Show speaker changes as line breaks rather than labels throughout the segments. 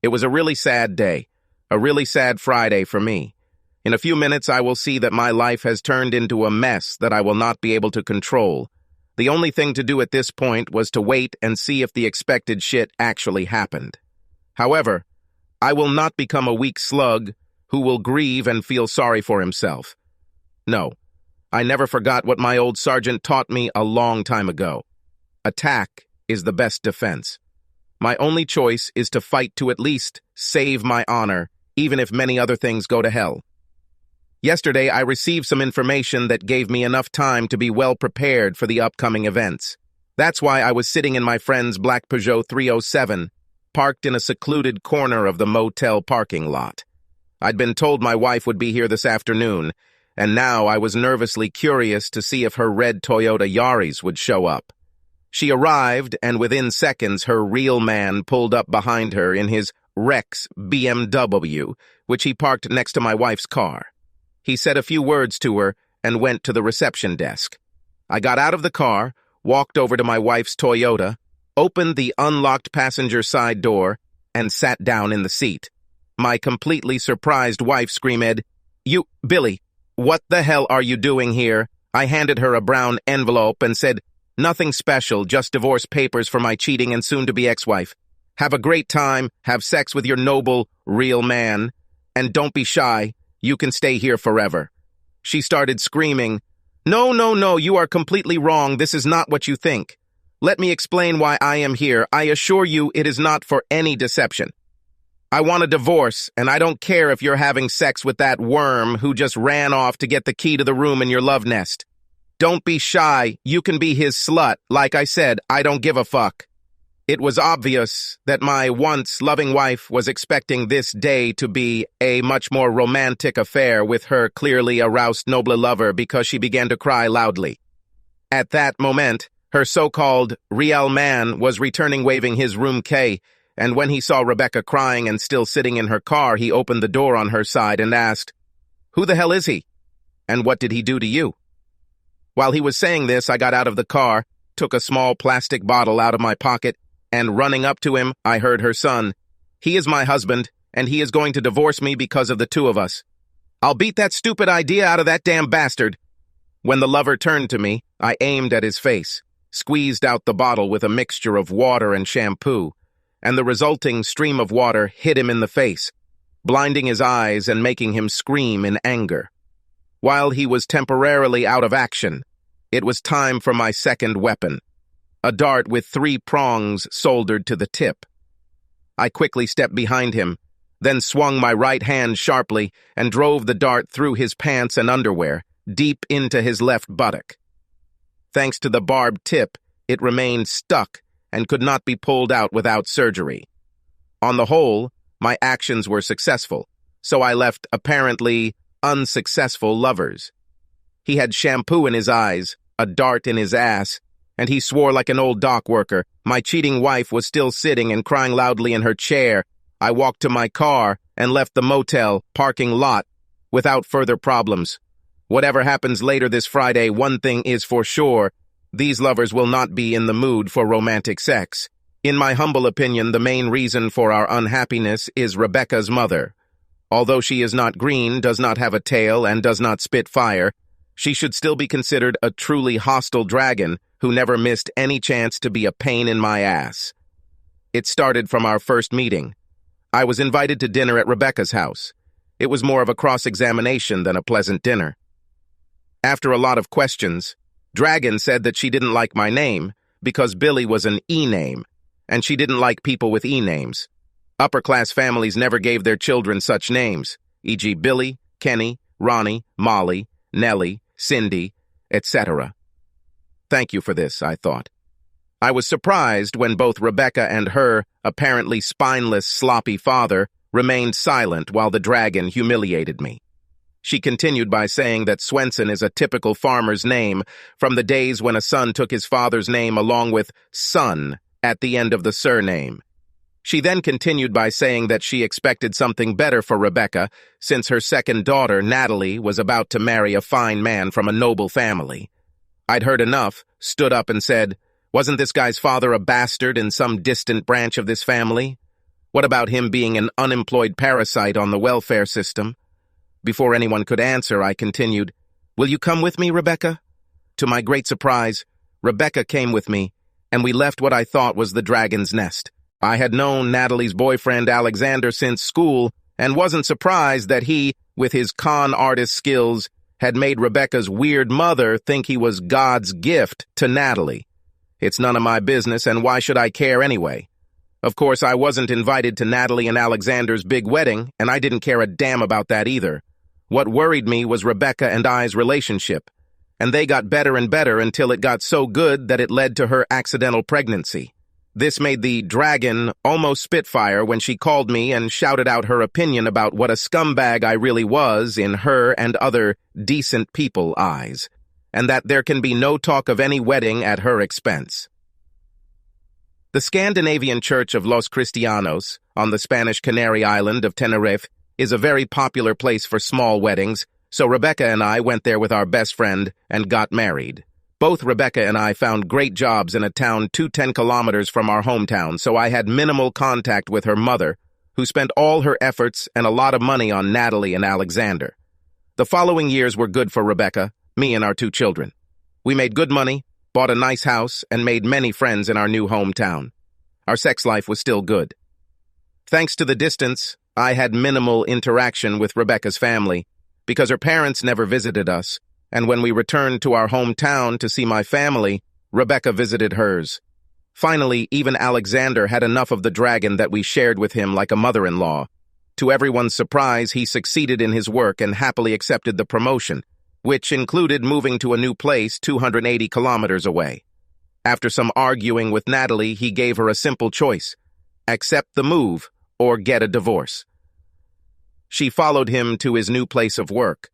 It was a really sad day, a really sad Friday for me. In a few minutes, I will see that my life has turned into a mess that I will not be able to control. The only thing to do at this point was to wait and see if the expected shit actually happened. However, I will not become a weak slug who will grieve and feel sorry for himself. No, I never forgot what my old sergeant taught me a long time ago. Attack is the best defense. My only choice is to fight to at least save my honor, even if many other things go to hell. Yesterday, I received some information that gave me enough time to be well prepared for the upcoming events. That's why I was sitting in my friend's black Peugeot 307, parked in a secluded corner of the motel parking lot. I'd been told my wife would be here this afternoon, and now I was nervously curious to see if her red Toyota Yaris would show up. She arrived, and within seconds her real man pulled up behind her in his Rex BMW, which he parked next to my wife's car. He said a few words to her and went to the reception desk. I got out of the car, walked over to my wife's Toyota, opened the unlocked passenger side door, and sat down in the seat. My completely surprised wife screamed, "You, Billy, what the hell are you doing here?" I handed her a brown envelope and said, "Nothing special, just divorce papers for my cheating and soon-to-be ex-wife. Have a great time, have sex with your noble, real man, and don't be shy. You can stay here forever." She started screaming, No, you are completely wrong. This is not what you think. Let me explain why I am here. I assure you it is not for any deception. I want a divorce, and I don't care if you're having sex with that worm who just ran off to get the key to the room in your love nest. Don't be shy. You can be his slut. Like I said, I don't give a fuck. It was obvious that my once loving wife was expecting this day to be a much more romantic affair with her clearly aroused noble lover because she began to cry loudly. At that moment, her so-called real man was returning waving his room key, and when he saw Rebecca crying and still sitting in her car, he opened the door on her side and asked, "Who the hell is he? And what did he do to you?" While he was saying this, I got out of the car, took a small plastic bottle out of my pocket, and running up to him, I heard her son, "He is my husband, and he is going to divorce me because of the two of us. I'll beat that stupid idea out of that damn bastard." When the lover turned to me, I aimed at his face, squeezed out the bottle with a mixture of water and shampoo, and the resulting stream of water hit him in the face, blinding his eyes and making him scream in anger. While he was temporarily out of action, it was time for my second weapon, a dart with 3 prongs soldered to the tip. I quickly stepped behind him, then swung my right hand sharply and drove the dart through his pants and underwear, deep into his left buttock. Thanks to the barbed tip, it remained stuck and could not be pulled out without surgery. On the whole, my actions were successful, so I left apparently unsuccessful lovers. He had shampoo in his eyes, a dart in his ass, and he swore like an old dock worker. My cheating wife was still sitting and crying loudly in her chair. I walked to my car and left the motel parking lot without further problems. Whatever happens later this Friday, one thing is for sure, these lovers will not be in the mood for romantic sex. In my humble opinion, the main reason for our unhappiness is Rebecca's mother. Although she is not green, does not have a tail, and does not spit fire, she should still be considered a truly hostile dragon who never missed any chance to be a pain in my ass. It started from our first meeting. I was invited to dinner at Rebecca's house. It was more of a cross-examination than a pleasant dinner. After a lot of questions, Dragon said that she didn't like my name because Billy was an E-name, and she didn't like people with E-names. Upper-class families never gave their children such names, e.g. Billy, Kenny, Ronnie, Molly, Nellie, Cindy, etc. Thank you for this, I thought. I was surprised when both Rebecca and her apparently spineless, sloppy father remained silent while the dragon humiliated me. She continued by saying that Swenson is a typical farmer's name from the days when a son took his father's name along with son at the end of the surname. She then continued by saying that she expected something better for Rebecca since her second daughter, Natalie, was about to marry a fine man from a noble family. I'd heard enough, stood up and said, "Wasn't this guy's father a bastard in some distant branch of this family?" What about him being an unemployed parasite on the welfare system? Before anyone could answer, I continued, "Will you come with me, Rebecca?" To my great surprise, Rebecca came with me, and we left what I thought was the dragon's nest. I had known Natalie's boyfriend Alexander since school, and wasn't surprised that he, with his con artist skills, had made Rebecca's weird mother think he was God's gift to Natalie. It's none of my business, and why should I care anyway? Of course, I wasn't invited to Natalie and Alexander's big wedding, and I didn't care a damn about that either. What worried me was Rebecca and I's relationship, and they got better and better until it got so good that it led to her accidental pregnancy. This made the dragon almost spitfire when she called me and shouted out her opinion about what a scumbag I really was in her and other decent people eyes, and that there can be no talk of any wedding at her expense. The Scandinavian Church of Los Cristianos on the Spanish Canary Island of Tenerife is a very popular place for small weddings, so Rebecca and I went there with our best friend and got married. Both Rebecca and I found great jobs in a town 210 kilometers from our hometown, so I had minimal contact with her mother, who spent all her efforts and a lot of money on Natalie and Alexander. The following years were good for Rebecca, me and our 2 children. We made good money, bought a nice house, and made many friends in our new hometown. Our sex life was still good. Thanks to the distance, I had minimal interaction with Rebecca's family, because her parents never visited us, and when we returned to our hometown to see my family, Rebecca visited hers. Finally, even Alexander had enough of the dragon that we shared with him like a mother-in-law. To everyone's surprise, he succeeded in his work and happily accepted the promotion, which included moving to a new place 280 kilometers away. After some arguing with Natalie, he gave her a simple choice: accept the move or get a divorce. She followed him to his new place of work.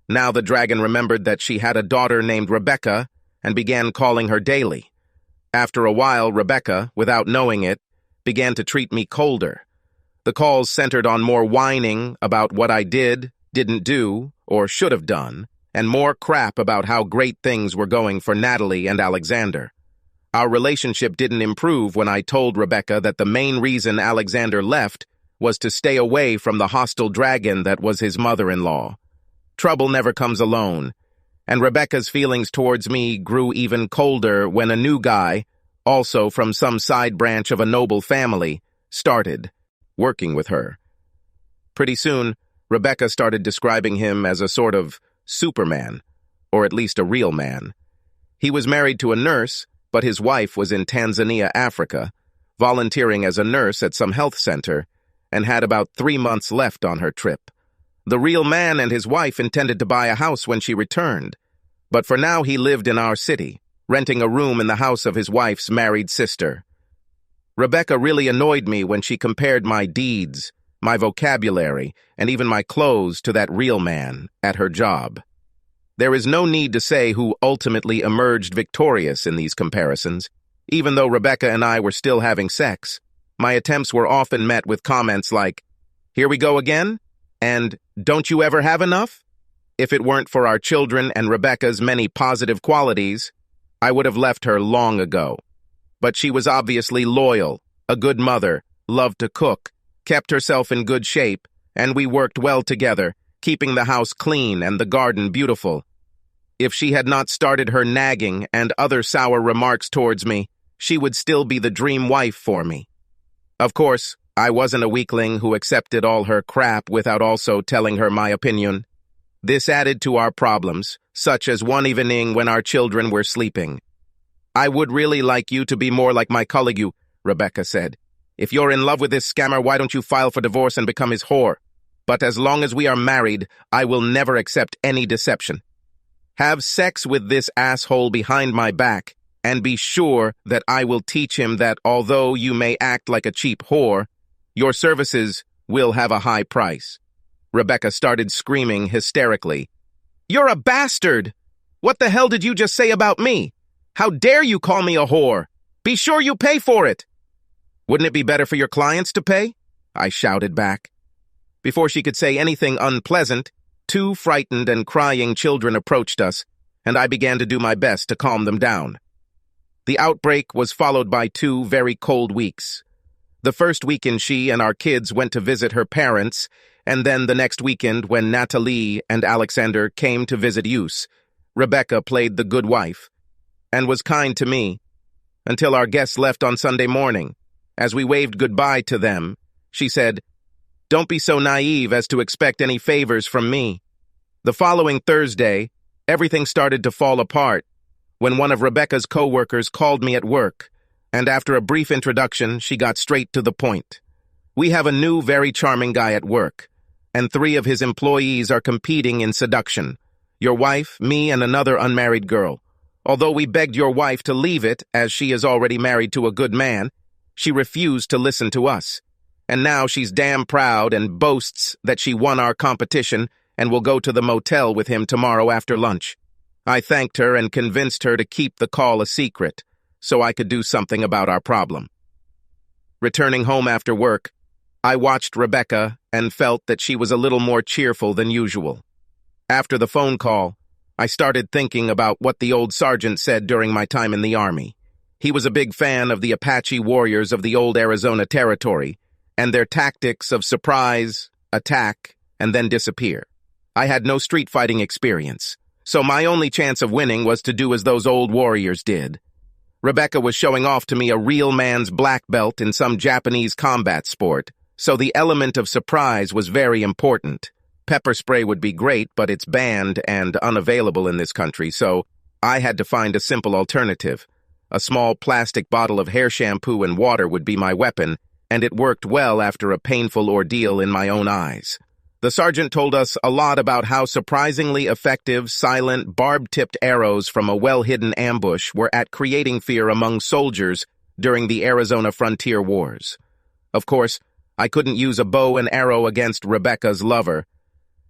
Now the dragon remembered that she had a daughter named Rebecca and began calling her daily. After a while, Rebecca, without knowing it, began to treat me colder. The calls centered on more whining about what I did, didn't do, or should have done, and more crap about how great things were going for Natalie and Alexander. Our relationship didn't improve when I told Rebecca that the main reason Alexander left was to stay away from the hostile dragon that was his mother-in-law. Trouble never comes alone, and Rebecca's feelings towards me grew even colder when a new guy, also from some side branch of a noble family, started working with her. Pretty soon, Rebecca started describing him as a sort of Superman, or at least a real man. He was married to a nurse, but his wife was in Tanzania, Africa, volunteering as a nurse at some health center, and had about 3 months left on her trip. The real man and his wife intended to buy a house when she returned, but for now he lived in our city, renting a room in the house of his wife's married sister. Rebecca really annoyed me when she compared my deeds, my vocabulary, and even my clothes to that real man at her job. There is no need to say who ultimately emerged victorious in these comparisons. Even though Rebecca and I were still having sex, my attempts were often met with comments like, "Here we go again?" and "Don't you ever have enough?" If it weren't for our children and Rebecca's many positive qualities, I would have left her long ago. But she was obviously loyal, a good mother, loved to cook, kept herself in good shape, and we worked well together, keeping the house clean and the garden beautiful. If she had not started her nagging and other sour remarks towards me, she would still be the dream wife for me. Of course, I wasn't a weakling who accepted all her crap without also telling her my opinion. This added to our problems, such as one evening when our children were sleeping. "I would really like you to be more like my colleague," Rebecca said. "If you're in love with this scammer, why don't you file for divorce and become his whore? But as long as we are married, I will never accept any deception. Have sex with this asshole behind my back, and be sure that I will teach him that although you may act like a cheap whore, your services will have a high price." Rebecca started screaming hysterically. "You're a bastard! What the hell did you just say about me? How dare you call me a whore? Be sure you pay for it!" "Wouldn't it be better for your clients to pay?" I shouted back. Before she could say anything unpleasant, 2 frightened and crying children approached us, and I began to do my best to calm them down. The outbreak was followed by 2 very cold weeks. The first weekend she and our kids went to visit her parents, and then the next weekend when Natalie and Alexander came to visit Yus, Rebecca played the good wife and was kind to me until our guests left on Sunday morning. As we waved goodbye to them, she said, "Don't be so naive as to expect any favors from me." The following Thursday, everything started to fall apart when one of Rebecca's co-workers called me at work, and after a brief introduction, she got straight to the point. "We have a new, very charming guy at work, and 3 of his employees are competing in seduction. Your wife, me, and another unmarried girl. Although we begged your wife to leave it, as she is already married to a good man, she refused to listen to us. And now she's damn proud and boasts that she won our competition and will go to the motel with him tomorrow after lunch. I thanked her and convinced her to keep the call a secret, so I could do something about our problem." Returning home after work, I watched Rebecca and felt that she was a little more cheerful than usual. After the phone call, I started thinking about what the old sergeant said during my time in the Army. He was a big fan of the Apache warriors of the old Arizona Territory and their tactics of surprise, attack, and then disappear. I had no street fighting experience, so my only chance of winning was to do as those old warriors did. Rebecca was showing off to me a real man's black belt in some Japanese combat sport, so the element of surprise was very important. Pepper spray would be great, but it's banned and unavailable in this country, so I had to find a simple alternative. A small plastic bottle of hair shampoo and water would be my weapon, and it worked well after a painful ordeal in my own eyes. The sergeant told us a lot about how surprisingly effective, silent, barb-tipped arrows from a well-hidden ambush were at creating fear among soldiers during the Arizona frontier wars. Of course, I couldn't use a bow and arrow against Rebecca's lover,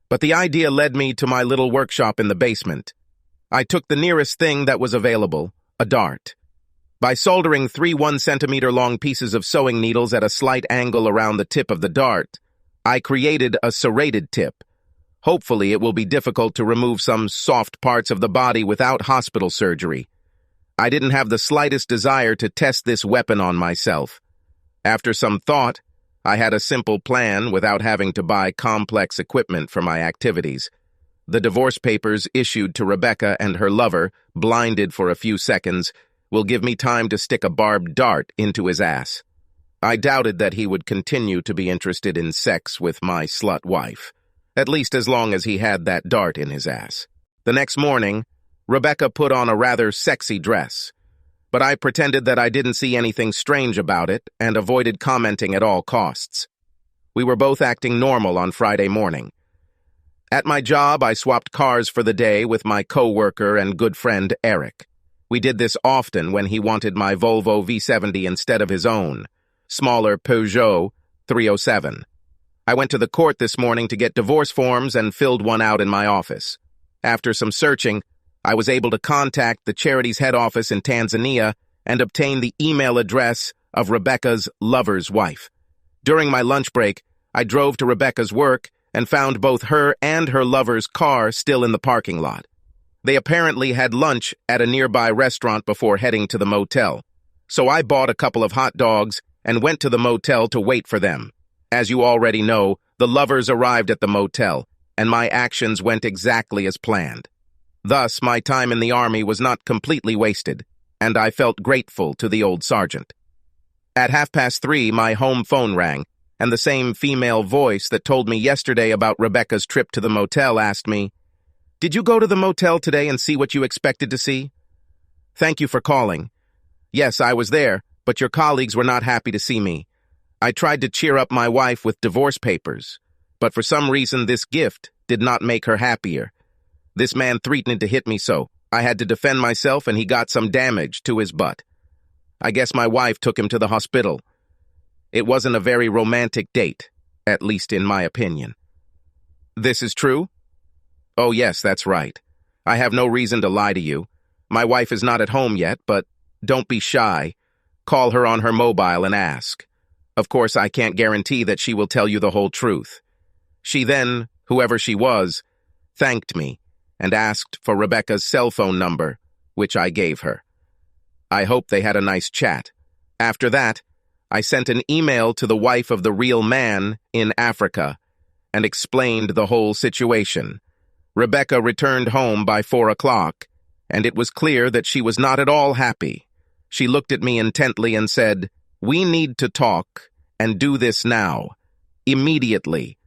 but the idea led me to my little workshop in the basement. I took the nearest thing that was available, a dart. By soldering 3 1-centimeter-long pieces of sewing needles at a slight angle around the tip of the dart, I created a serrated tip. Hopefully it will be difficult to remove some soft parts of the body without hospital surgery. I didn't have the slightest desire to test this weapon on myself. After some thought, I had a simple plan without having to buy complex equipment for my activities. The divorce papers issued to Rebecca and her lover, blinded for a few seconds, will give me time to stick a barbed dart into his ass. I doubted that he would continue to be interested in sex with my slut wife, at least as long as he had that dart in his ass. The next morning, Rebecca put on a rather sexy dress, but I pretended that I didn't see anything strange about it and avoided commenting at all costs. We were both acting normal on Friday morning. At my job, I swapped cars for the day with my co-worker and good friend Eric. We did this often when he wanted my Volvo V70 instead of his own, smaller Peugeot 307. I went to the court this morning to get divorce forms and filled one out in my office. After some searching, I was able to contact the charity's head office in Tanzania and obtain the email address of Rebecca's lover's wife. During my lunch break, I drove to Rebecca's work and found both her and her lover's car still in the parking lot. They apparently had lunch at a nearby restaurant before heading to the motel, so I bought a couple of hot dogs and went to the motel to wait for them. As you already know, the lovers arrived at the motel, and my actions went exactly as planned. Thus, my time in the Army was not completely wasted, and I felt grateful to the old sergeant. At 3:30, my home phone rang, and the same female voice that told me yesterday about Rebecca's trip to the motel asked me, "Did you go to the motel today and see what you expected to see?" "Thank you for calling. Yes, I was there, but your colleagues were not happy to see me. I tried to cheer up my wife with divorce papers, but for some reason this gift did not make her happier. This man threatened to hit me, so I had to defend myself, and he got some damage to his butt. I guess my wife took him to the hospital. It wasn't a very romantic date, at least in my opinion." "This is true?" "Oh yes, that's right. I have no reason to lie to you. My wife is not at home yet, but don't be shy. Call her on her mobile and ask. Of course, I can't guarantee that she will tell you the whole truth." She then, whoever she was, thanked me and asked for Rebecca's cell phone number, which I gave her. I hope they had a nice chat. After that, I sent an email to the wife of the real man in Africa and explained the whole situation. Rebecca returned home by 4 o'clock, and it was clear that she was not at all happy. She looked at me intently and said, "We need to talk, and do this now. Immediately.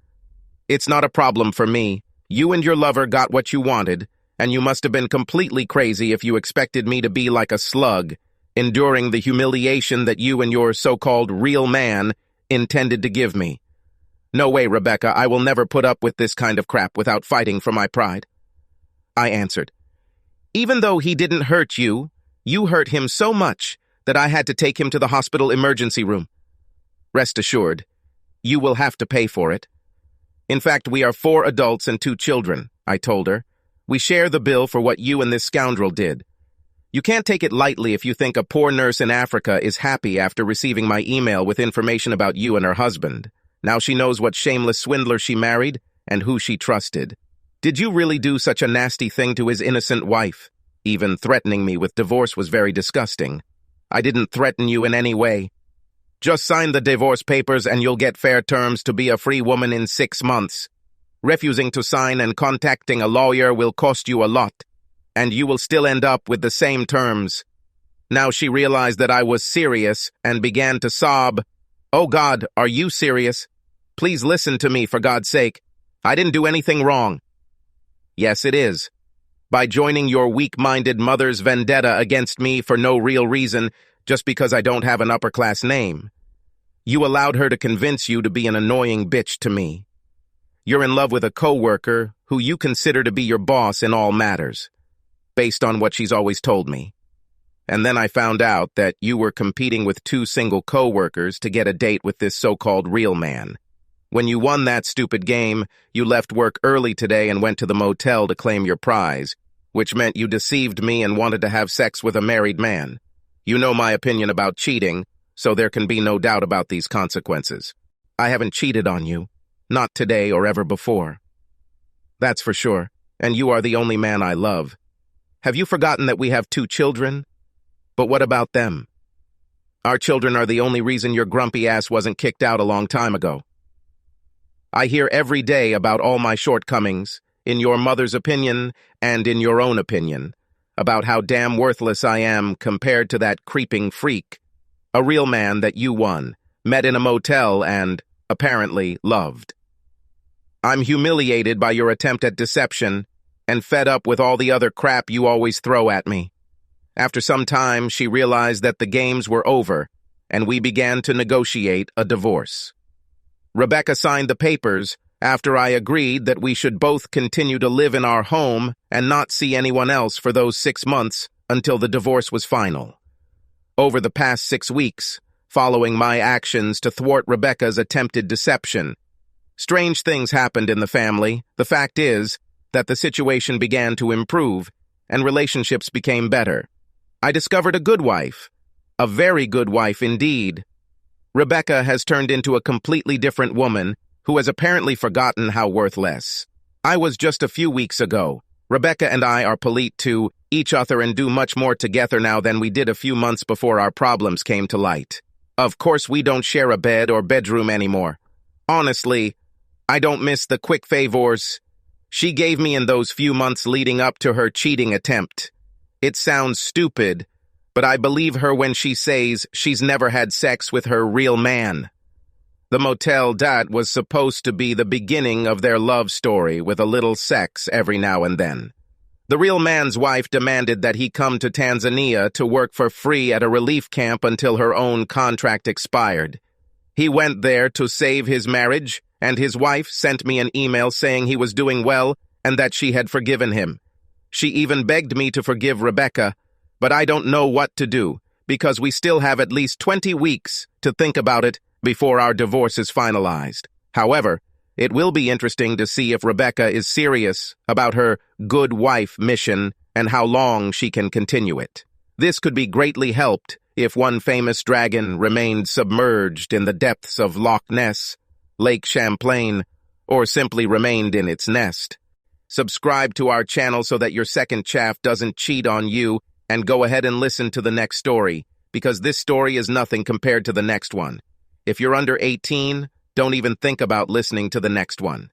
It's not a problem for me. You and your lover got what you wanted, and you must have been completely crazy if you expected me to be like a slug, enduring the humiliation that you and your so-called real man intended to give me. No way, Rebecca, I will never put up with this kind of crap without fighting for my pride." I answered, "Even though he didn't hurt you, you hurt him so much that I had to take him to the hospital emergency room. Rest assured, you will have to pay for it. In fact, we are 4 adults and 2 children, I told her. We share the bill for what you and this scoundrel did. You can't take it lightly if you think a poor nurse in Africa is happy after receiving my email with information about you and her husband. Now she knows what shameless swindler she married and who she trusted. Did you really do such a nasty thing to his innocent wife? Even threatening me with divorce was very disgusting. I didn't threaten you in any way. Just sign the divorce papers and you'll get fair terms to be a free woman in 6 months. Refusing to sign and contacting a lawyer will cost you a lot, and you will still end up with the same terms." Now she realized that I was serious and began to sob. "Oh God, are you serious? Please listen to me, for God's sake. I didn't do anything wrong." "Yes, it is. By joining your weak-minded mother's vendetta against me for no real reason, just because I don't have an upper-class name. You allowed her to convince you to be an annoying bitch to me. You're in love with a co-worker who you consider to be your boss in all matters, based on what she's always told me. And then I found out that you were competing with 2 single co-workers to get a date with this so-called real man. When you won that stupid game, you left work early today and went to the motel to claim your prize, which meant you deceived me and wanted to have sex with a married man. You know my opinion about cheating, so there can be no doubt about these consequences. I haven't cheated on you, not today or ever before. That's for sure, and you are the only man I love. Have you forgotten that we have 2 children? But what about them? Our children are the only reason your grumpy ass wasn't kicked out a long time ago. I hear every day about all my shortcomings, in your mother's opinion and in your own opinion, about how damn worthless I am compared to that creeping freak, a real man that you won, met in a motel and, apparently, loved. I'm humiliated by your attempt at deception and fed up with all the other crap you always throw at me. After some time, she realized that the games were over, and we began to negotiate a divorce. Rebecca signed the papers after I agreed that we should both continue to live in our home and not see anyone else for those 6 months until the divorce was final. Over the past 6 weeks, following my actions to thwart Rebecca's attempted deception, strange things happened in the family. The fact is that the situation began to improve and relationships became better. I discovered a good wife, a very good wife indeed. Rebecca has turned into a completely different woman who has apparently forgotten how worthless I was just a few weeks ago. Rebecca and I are polite to each other and do much more together now than we did a few months before our problems came to light. Of course, we don't share a bed or bedroom anymore. Honestly, I don't miss the quick favors she gave me in those few months leading up to her cheating attempt. It sounds stupid, but I believe her when she says she's never had sex with her real man. The motel date was supposed to be the beginning of their love story with a little sex every now and then. The real man's wife demanded that he come to Tanzania to work for free at a relief camp until her own contract expired. He went there to save his marriage, and his wife sent me an email saying he was doing well and that she had forgiven him. She even begged me to forgive Rebecca, but I don't know what to do, because we still have at least 20 weeks to think about it before our divorce is finalized. However, it will be interesting to see if Rebecca is serious about her good wife mission and how long she can continue it. This could be greatly helped if one famous dragon remained submerged in the depths of Loch Ness, Lake Champlain, or simply remained in its nest. Subscribe to our channel so that your second chaff doesn't cheat on you, and go ahead and listen to the next story, because this story is nothing compared to the next one. If you're under 18, don't even think about listening to the next one.